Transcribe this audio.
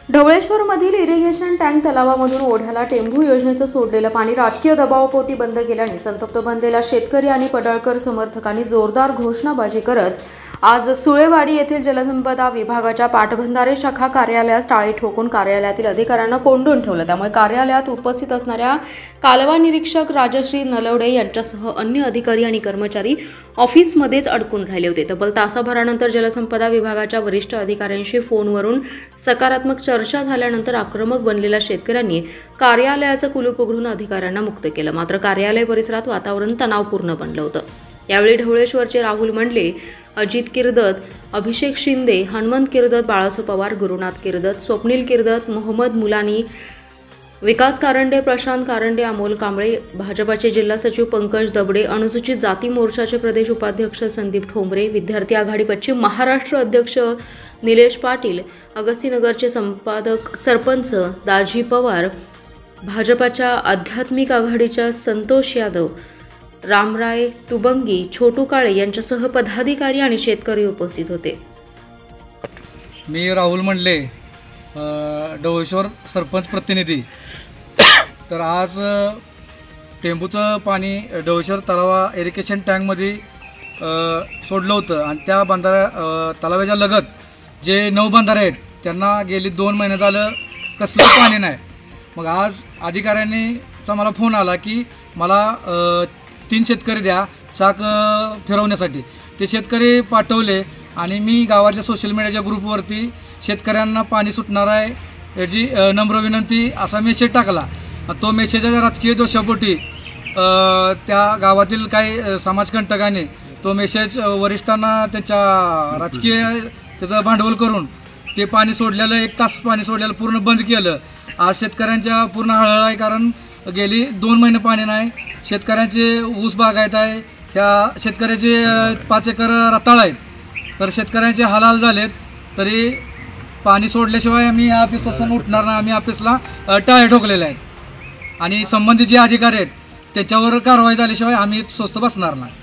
ढवळेश्वरमधील irrigation tank तलावामधून ओढ्याला टेंभू योजनेचं सोडलेलं पाणी राजकीय दबावापोटी बंद केल्याने संतप्त बनलेल्या शेतकरी आणि पडळकर समर्थकांनी जोरदार घोषणाबाजी करत आज सुळेवाडी येथील जलसंपदा विभागाच्या पाटबंधारे शाखा कार्यालयास टाळी ठोकून कार्यालयातील अधिकाऱ्यांना कोंडून ठेवलं। त्यामुळे कार्यालयात उपस्थित असणाऱ्या कालवा निरीक्षक राजश्री नलवडे यांच्यासह अन्य अधिकारी आणि कर्मचारी ऑफिसमध्येच अडकून राहिले होते। तब्बल तासाभरानंतर जलसंपदा विभागाच्या वरिष्ठ अधिकाऱ्यांशी फोनवरून सकारात्मक चर्चा झाल्यानंतर आक्रमक बनलेल्या शेतकऱ्यांनी कार्यालयाचं कुलूप उघडून अधिकाऱ्यांना मुक्त केलं। मात्र कार्यालय परिसरात वातावरण तणावपूर्ण बनलं होतं। यावेळी ढवळेश्वरचे राहुल मंडले, अजित किर्दत, अभिषेक शिंदे, हनुमंत किर्दत, बाळासो पवार, गुरुनाथ किर्दत, स्वप्नील किर्दत, मोहम्मद मुलानी, विकास कारंडे, प्रशांत कारंडे, अमोल कांबळे, भाजपाचे जिल्हा सचिव पंकज दबडे, अनुसूचित जाती मोर्चाचे प्रदेश उपाध्यक्ष संदीप ठोंबरे, विद्यार्थी आघाडी पश्चिम महाराष्ट्र अध्यक्ष निलेश पाटील, अगस्तीनगरचे संपादक सरपंच दाजी पवार, भाजपाच्या आध्यात्मिक आघाडीच्या संतोष यादव, रामराय तुबंगी, छोटू काळे यांच्यासह पदाधिकारी आणि शेतकरी उपस्थित होते। मी राहुल मंडले, ढवळेश्वर सरपंच प्रतिनिधी। तर आज टेंबूचं पाणी ढवळेश्वर तलावा इरिगेशन टँकमध्ये सोडलं होतं आणि त्या तलावाच्या लगत जे 9 बंधारे आहेत त्यांना गेली 2 महिने झालं कसलं पाणी नाही। मग आज अधिकाऱ्यांनीचा मला फोन आला की मला 3 शेतकरी द्या चाक फिरवण्यासाठी। ते शेतकरी पाठवले आणि मी गावातल्या सोशल मीडियाच्या ग्रुपवरती शेतकऱ्यांना पाणी सुटणार आहे याची नम्र विनंती असा मेसेज टाकला। तो मेसेजच्या राजकीय दोषापोटी त्या गावातील काही समाजकंटकांनी तो मेसेज वरिष्ठांना त्यांच्या राजकीय त्याचं भांडवल करून ते पाणी सोडलेलं 1 तास पाणी सोडलेलं पूर्ण बंद केलं। आज शेतकऱ्यांच्या पूर्ण हळहळ आहे, कारण गेली 2 महिने पाणी नाही। शेतकऱ्यांचे ऊस बागायत आहे, त्या शेतकऱ्याचे 5 एकर रताळ आहेत, तर शेतकऱ्यांचे हाल झालेत। तरी पाणी सोडल्याशिवाय आम्ही या ऑफिसपासून उठणार नाही। आम्ही ऑफिसला टाळे ठोकलेले आहेत आणि संबंधित जे अधिकारी आहेत त्याच्यावर कारवाई झाल्याशिवाय आम्ही स्वस्त बसणार नाही।